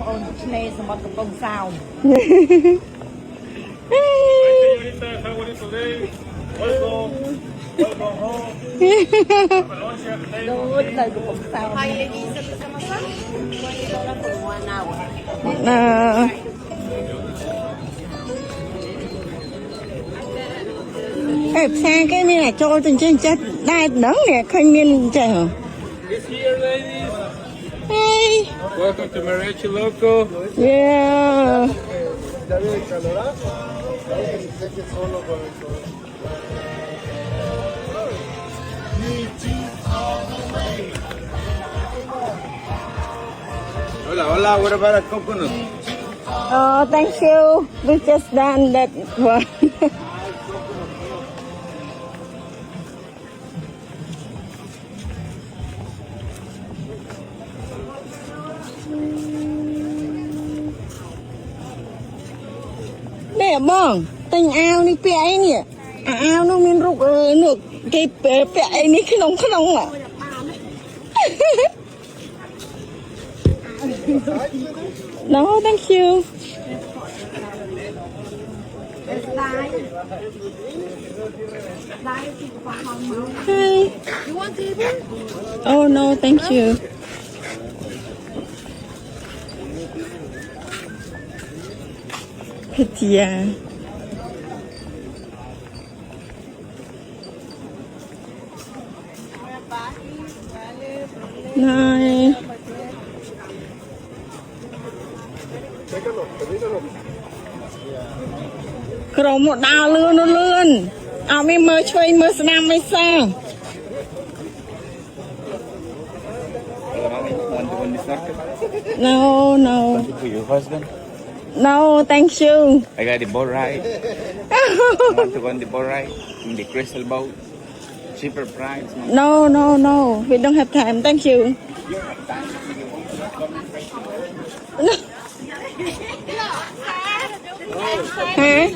ôn này là một công sao Đôi lời của công sao sang cái này là cho tình chân chất đai đắng nè khanh miên trời hả? Hey. Welcome to Mariachi Loco. Yeah. Hola, hola. What about a coconut? Oh, thank you. We just done that one. Nè bông, tình ao đi pẹ ấy nè. Ao nó miên rục nước cái pẹ ấy ní cái nông à. No, thank you. Hi. You want table? Oh no, thank you. Yeah. Này. Cầm một đào lươn nó lươn. À mình mới chơi mới năm mới sang. No, no. For your husband? No, thank you. I got the boat ride. You want to go on the boat ride? In the crystal boat? Cheaper price? No, no, no. We don't have time. Thank you. Hả?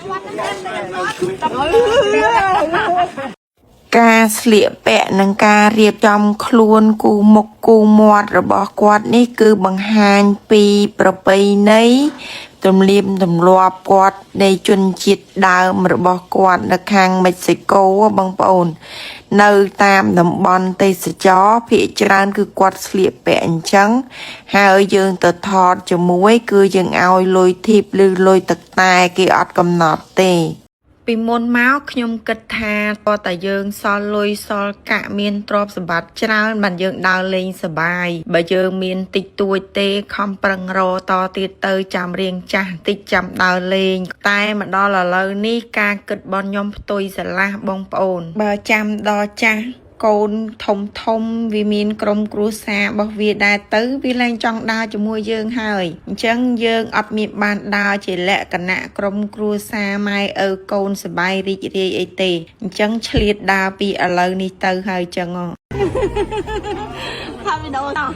ការស្លៀកពាក់និងការរៀបចំខ្លួនគូមុខគូមាត់របស់គាត់នេះគឺបង្ហាញពីប្រពៃណីទំនៀមទម្លាប់គាត់នៃជនជាតិដើមរបស់គាត់នៅខាងមិចស៊ីកូបងប្អូននៅតាមតំបន់ទេសចរភាគច្រើនគឺគាត់ស្លៀកពាក់អញ្ចឹងហើយយើងទៅថតជាមួយគឺយើងឲ្យលុយធីបឬលុយទឹកតែគេអត់កំណត់ទេពីមុនមកខ្ញុំគិតថាតើតាយើងសល់លុយសល់កាក់មានទ្រព្យសម្បត្តិច្រើនបានយើងដើរលេងសប្បាយបើយើងមានតិចតួចទេខំប្រឹងរតទៀតទៅចាំរៀងចាស់តិចចាំដើរលេងតែមកដល់ឥឡូវនេះការគិតរបស់ខ្ញុំផ្ទុយស្រឡះបងប្អូនបើចាំដល់ចាស់កូនធំវាមានក្រុមគ្រួសាររបស់វាដែរទៅវាឡើងចង់ដើរជាមួយយើងហើយអញ្ចឹងយើងអត់មានបានដើរជាលក្ខណៈក្រុមគ្រួសារម៉ែឪកូនសប្បាយរីករាយអីទេអញ្ចឹងឆ្លៀតដើរពីឥឡូវនេះទៅហើយចឹងថាវីដេអូតោះ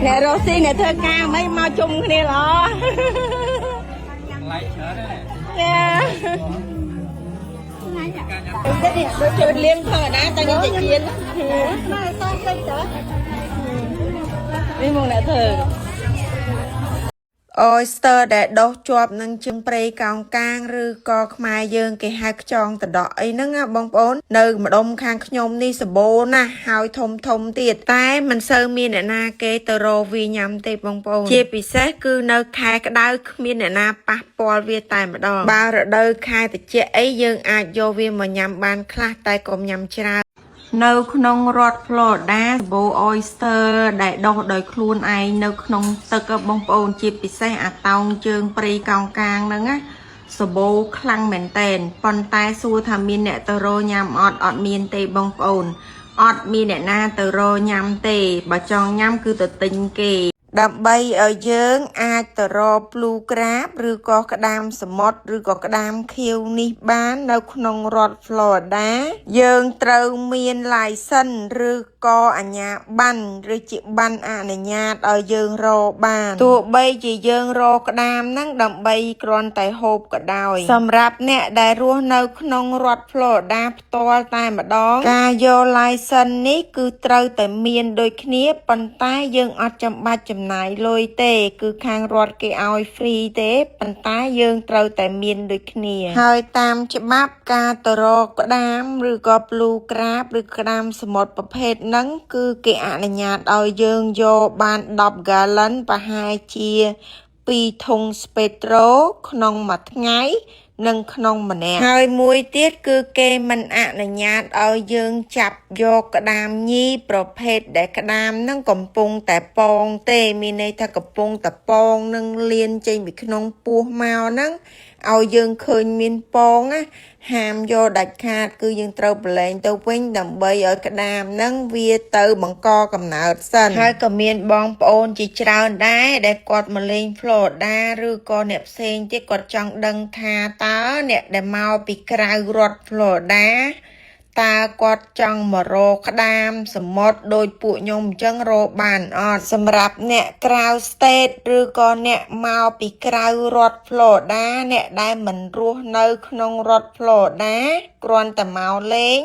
Nè Rosie nè thơ ca mấy mau chungគ្នាល្អNè Đôi chơi liên thơ đã ta đi chạy chiến Đi mong nè thơ Oyster ដែលដុសជាប់នឹងជើងព្រៃកោងកាងឬក៏ខ្មែរយើងគេហៅខ្យងតដក់អីហ្នឹងណាបងប្អូននៅម្ដុំខាងខ្ញុំនេះសបោណាស់ហើយធំទៀតតែមិនសូវមានអ្នកណាគេទៅរកវាញ៉ាំទេបងប្អូនជាពិសេសគឺនៅខែក្តៅគ្មានអ្នកណាប៉ះពាល់វាតែម្ដងបើរដូវខែត្រជាក់អីយើងអាចយកវាមកញ៉ាំបានខ្លះតែកុំញ៉ាំច្រើននៅក្នុងរដ្ឋ Florida សាប៊ូ Oyster ដែលដុសដោយខ្លួនឯងនៅក្នុងទឹកបងប្អូនជាពិសេសអាតោងជើងព្រៃកោងកាងហ្នឹងណាសាប៊ូខ្លាំងមែនតែនប៉ុន្តែសួរថាមានអ្នកទៅរកញ៉ាំអត់មានទេបងប្អូនអត់មានអ្នកណាទៅរកញ៉ាំទេបើចង់ញ៉ាំគឺទៅទិញគេ ដើម្បីឲ្យយើងអាចទៅរកភ្លូក្រាបឬក៏ក្តាមសមុទ្រឬក៏ក្តាមខៀវនេះបាននៅក្នុងរដ្ឋ Florida យើងត្រូវមាន license ឬក៏អាជ្ញាប័ណ្ណឬជាប័ណ្ណអនុញ្ញាតឲ្យយើងរកបានទោះបីជាយើងរកក្តាមហ្នឹងដើម្បីគ្រាន់តែហូបក៏ដោយសម្រាប់អ្នកដែលរស់នៅក្នុងរដ្ឋ Florida ផ្ទាល់តែម្ដងការយក license នេះគឺត្រូវតែមានដូចគ្នាប៉ុន្តែយើងអត់ចាំបាច់ចំណាយលុយទេគឺខាងរដ្ឋគេឲ្យ free ទេប៉ុន្តែយើងត្រូវតែមានដូចគ្នាហើយតាមច្បាប់ការទៅរកក្តាមឬក៏ភ្លូក្រាបឬក្តាមសមុទ្រប្រភេទហ្នឹងគឺគេអនុញ្ញាតឲ្យយើងយកបាន10 gallon ប្រហែលជា2ធុងស្ពេត្រូក្នុងមួយថ្ងៃនិងក្នុងម្នាក់ហើយមួយទៀតគឺគេមិនអនុញ្ញាតឲ្យយើងចាប់យកក្តាមញីប្រភេទដែលក្តាមនឹងកំពុងតែពងទេមានន័យថាកំពុងតែពងនឹងលៀនចេញពីក្នុងពោះមកហ្នឹងឲ្យយើងឃើញមានពងណាហាមយកដាច់ខាតគឺយើងត្រូវប្រឡែងទៅវិញដើម្បីឲ្យក្តាមហ្នឹងវាទៅបង្កកំណើតសិនហើយក៏មានបងប្អូនជាច្រើនដែរដែលគាត់មកលេង Florida ឬក៏អ្នកផ្សេងទៀតគាត់ចង់ដឹងថាតើអ្នកដែលមកពីក្រៅរដ្ឋ Florida តើគាត់ចង់មករកក្តាមសមុទ្រដោយពួកខ្ញុំអញ្ចឹងរកបានអត់សម្រាប់អ្នកក្រៅ state ឬក៏អ្នកមកពីក្រៅរដ្ឋ Florida អ្នកដែលមិនរស់នៅក្នុងរដ្ឋ Florida គ្រាន់តែមកលេង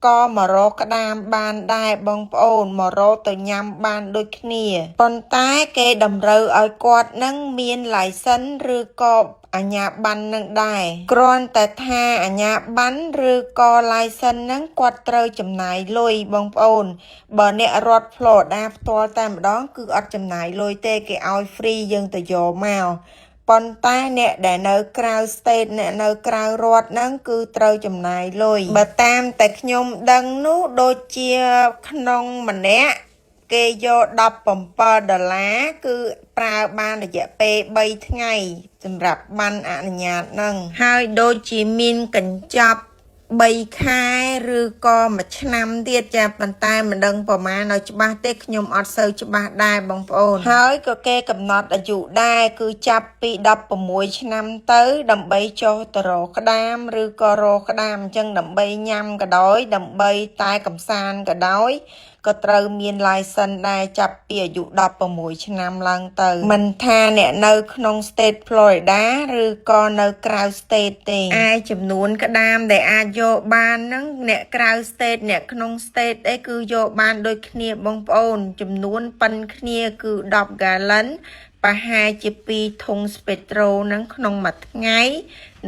ក៏មករកក្តាមបានដែរបងប្អូនមករកទៅញ៉ាំបានដូចគ្នាប៉ុន្តែគេតម្រូវឲ្យគាត់នឹងមាន license ឬក៏អាជ្ញាប័ណ្ណនឹងដែរគ្រាន់តែថាអាជ្ញាប័ណ្ណឬក៏ license ហ្នឹងគាត់ត្រូវចំណាយលុយបងប្អូនបើអ្នករដ្ឋ Florida ផ្ទាល់តែម្ដងគឺអត់ចំណាយលុយទេគេឲ្យ free យើងទៅយកមកប៉ុន្តែអ្នកដែលនៅក្រៅ state អ្នកនៅក្រៅរដ្ឋហ្នឹងគឺត្រូវចំណាយលុយបើតាមតែខ្ញុំដឹងនោះដូចជាក្នុងម្នាក់គេយក$17គឺប្រើបានរយៈពេល3ថ្ងៃសម្រាប់ប័ណ្ណអនុញ្ញាតហ្នឹងហើយដូចជាមានកញ្ចប់3ខែឬក៏1ឆ្នាំទៀតចាប៉ុន្តែមិនដឹងប្រមាណឲ្យច្បាស់ទេខ្ញុំអត់សូវច្បាស់ដែរបងប្អូនហើយក៏គេកំណត់អាយុដែរគឺចាប់ពី16ឆ្នាំទៅដើម្បីចុះទៅរកក្តាមឬក៏រកក្តាមអញ្ចឹងដើម្បីញ៉ាំក៏ដោយដើម្បីតែកំសាន្តក៏ដោយក៏ត្រូវមាន license ដែរចាប់ពីអាយុ16ឆ្នាំឡើងទៅមិនថាអ្នកនៅក្នុង state Florida ឬក៏នៅក្រៅ state ទេឯចំនួនក្តាមដែលអាចយកបានហ្នឹងអ្នកក្រៅ state អ្នកក្នុង state អីគឺយកបានដូចគ្នាបងប្អូនចំនួនប៉ុនគ្នាគឺ10 gallon ប្រហែលជា2ធុងស្ពេត្រូហ្នឹងក្នុងមួយថ្ងៃ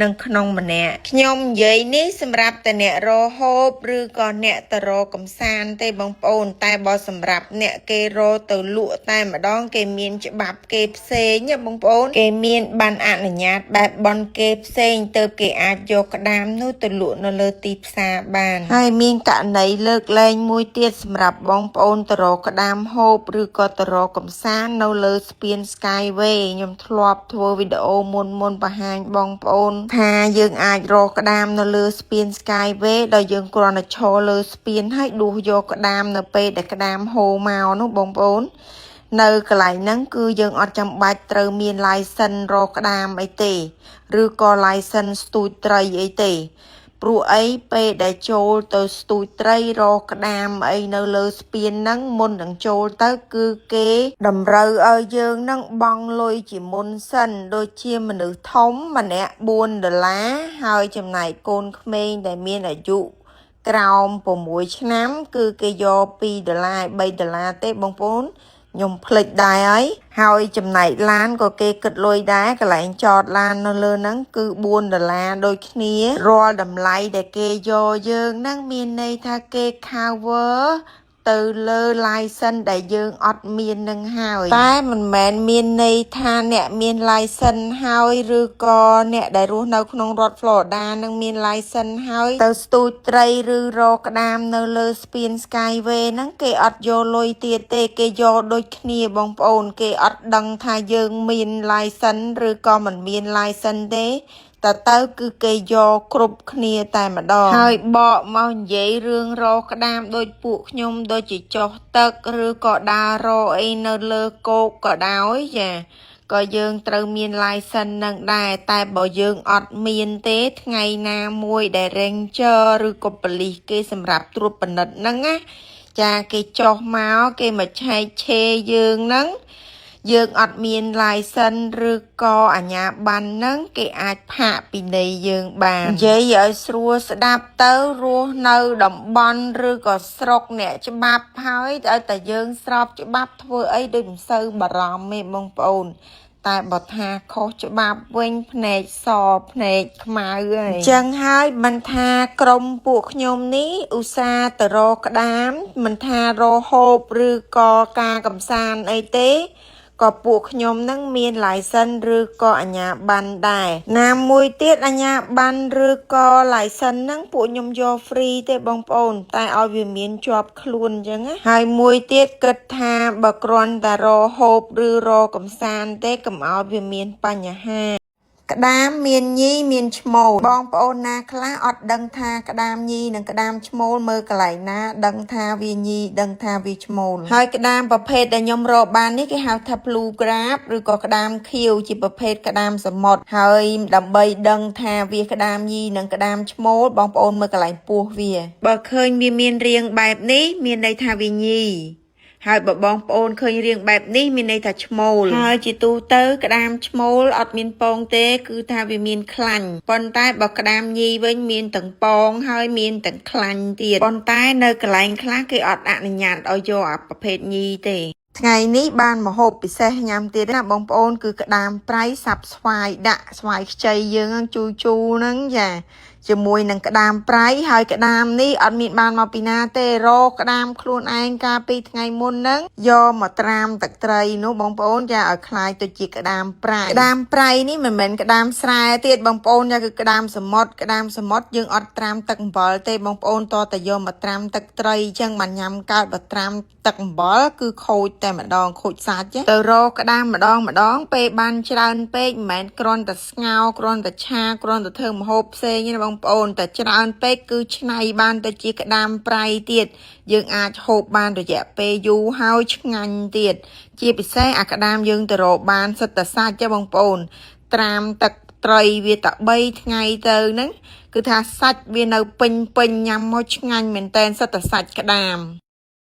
និងក្នុងម្នាក់ខ្ញុំនិយាយនេះសម្រាប់តែអ្នករហូបឬក៏អ្នកទៅរកកំសាន្តទេបងប្អូនតែបើសម្រាប់អ្នកគេរកទៅលក់តែម្ដងគេមានច្បាប់គេផ្សេងណាបងប្អូនគេមានបានអនុញ្ញាតបែបបនគេផ្សេងទៅគេអាចយកក្តាមនោះទៅលក់នៅលើទីផ្សារបានហើយមានករណីលើកលែងមួយទៀតសម្រាប់បងប្អូនទៅរកក្តាមហូបឬក៏ទៅរកកំសាន្តនៅលើស្ពាន Skyway ខ្ញុំធ្លាប់ធ្វើវីដេអូមុនបង្ហាញបងប្អូនថាយើងអាចរកក្តាមនៅលើស្ពាន Skyway ដោយយើងគ្រាន់តែឈរលើស្ពានហើយដួសយកក្តាមនៅពេលដែលក្តាមហូរមកនោះបងប្អូននៅកន្លែងហ្នឹងគឺយើងអត់ចាំបាច់ត្រូវមាន license រកក្តាមអីទេឬក៏ license ស្ទូចត្រីអីទេព្រោះអីពេលដែលចូលទៅស្ទូចត្រីរកក្តាមអីនៅលើស្ពានហ្នឹងមុននឹងចូលទៅគឺគេតម្រូវឲ្យយើងហ្នឹងបង់លុយជាមុនសិនដូចជាមនុស្សធំម្នាក់$4ហើយចំណែកកូនក្មេងដែលមានអាយុក្រោម6ឆ្នាំគឺគេយក$2 $3ទេបងប្អូនខ្ញុំភ្លេចដែរហើយចំណែកឡានក៏គេគិតលុយដែរកន្លែងចតឡាននៅលើហ្នឹងគឺ$4ដូចគ្នារាល់តម្លៃដែលគេយកយើងហ្នឹងមានន័យថាគេ cover ទៅលើ license ដែលយើងអត់មាននឹងហើយតែមិនមែនមានន័យថាអ្នកមាន license ហើយឬក៏អ្នកដែលរស់នៅក្នុងរដ្ឋ Florida នឹងមាន license ហើយទៅស្ទូចត្រីឬរកក្តាមនៅលើស្ពាន Skyway ហ្នឹងគេអត់យកលុយទៀតទេគេយកដូចគ្នាបងប្អូនគេអត់ដឹងថាយើងមាន license ឬក៏មិនមាន license ទេ ទៅគឺគេយកគ្រប់គ្នាតែម្ដងហើយបកមកនិយាយរឿងរកក្តាមដូចពួកខ្ញុំដូចជាចុះទឹកឬក៏ដើររកអីនៅលើគោកក៏ដោយចាក៏យើងត្រូវមាន license នឹងដែរតែបើយើងអត់មានទេថ្ងៃណាមួយដែល Ranger ឬក៏ប៉ូលីសគេសម្រាប់ត្រួតពិនិត្យហ្នឹងណាចាគេចុះមកគេមកឆែកឆេរយើងហ្នឹងយើងអត់មាន license ឬក៏អាជ្ញាប័ណ្ណហ្នឹងគេអាចផាកពិន័យយើងបាននិយាយឲ្យស្រួលស្ដាប់ទៅរស់នៅតំបន់ឬក៏ស្រុកអ្នកច្បាប់ហើយឲ្យតែយើងស្របច្បាប់ធ្វើអីដូចមិនសូវបារម្ភទេបងប្អូនតែបើថាខុសច្បាប់វិញភ្នែកសភ្នែកខ្មៅហើយអញ្ចឹងហើយមិនថាក្រុមពួកខ្ញុំនេះឧស្សាហ៍ទៅរកក្តាមមិនថារហូបឬក៏ការកំសាន្តអីទេក៏ពួកខ្ញុំនឹងមាន license ឬក៏អាជ្ញាប័ណ្ណដែរណាមួយទៀតអាជ្ញាប័ណ្ណឬក៏ license ហ្នឹងពួកខ្ញុំយក free ទេបងប្អូនតែឲ្យវាមានជាប់ខ្លួនអញ្ចឹងណាហើយមួយទៀតគិតថាបើគ្រាន់តែរហូបឬរកំសាន្តទេកុំឲ្យវាមានបញ្ហាក្តាមមានញីមានឈ្មោលបងប្អូនណាខ្លះអត់ដឹងថាក្តាមញីនិងក្តាមឈ្មោលមើលកន្លែងណាដឹងថាវាញីដឹងថាវាឈ្មោលហើយក្តាមប្រភេទដែលខ្ញុំរកបាននេះគេហៅថា Blue Crab ឬក៏ក្តាមខៀវជាប្រភេទក្តាមសមុទ្រហើយដើម្បីដឹងថាវាក្តាមញីនិងក្តាមឈ្មោលបងប្អូនមើលកន្លែងពោះវាបើឃើញវាមានរាងបែបនេះមានន័យថាវាញីហើយបើបងប្អូនឃើញរាងបែបនេះមានន័យថាឈ្មោលហើយជាទូទៅក្តាមឈ្មោលអត់មានពងទេគឺថាវាមានខ្លាញ់ប៉ុន្តែបើក្តាមញីវិញមានទាំងពងហើយមានទាំងខ្លាញ់ទៀតប៉ុន្តែនៅកន្លែងខ្លះគេអត់អនុញ្ញាតឲ្យយកអាប្រភេទញីទេថ្ងៃនេះបានម្ហូបពិសេសញ៉ាំទៀតណាបងប្អូនគឺក្តាមប្រៃសាប់ស្វាយដាក់ស្វាយខ្ចីយើងជូជូហ្នឹងចាជាមួយនឹងក្តាមប្រៃហើយក្តាមនេះអត់មានបានមកពីណាទេរកក្តាមខ្លួនឯងកាលពីថ្ងៃមុនហ្នឹងយកមកត្រាំទឹកត្រីនោះបងប្អូនចាឲ្យคล้ายទៅជាក្តាមប្រៃក្តាមប្រៃនេះមិនមែនក្តាមស្រែទៀតបងប្អូនចាគឺក្តាមសមុទ្រក្តាមសមុទ្រយើងអត់ត្រាំទឹកអំបិលទេបងប្អូនតតែយកមកត្រាំទឹកត្រីអញ្ចឹងបានញ៉ាំកើតបើត្រាំទឹកអំបិលគឺខូចតែម្ដងខូចសាច់ទៅរកក្តាមម្ដងពេលបានច្រើនពេកមិនមែនគ្រាន់តែស្ងោរគ្រាន់តែឆាគ្រាន់តែធ្វើម្ហូបផ្សេងទេបងប្អូនតែច្រើនពេកគឺឆ្នៃបានទៅជាក្តាមប្រៃទៀតយើងអាចហូបបានរយៈពេលយូរហើយឆ្ងាញ់ទៀតជាពិសេសអាក្តាមយើងទៅរកបានសិតតែសាច់ទេបងប្អូនត្រាំទឹកត្រីវាតែ3ថ្ងៃទៅហ្នឹងគឺថាសាច់វានៅពេញញ៉ាំមកឆ្ងាញ់មែនតែនសិតតែសាច់ក្តាម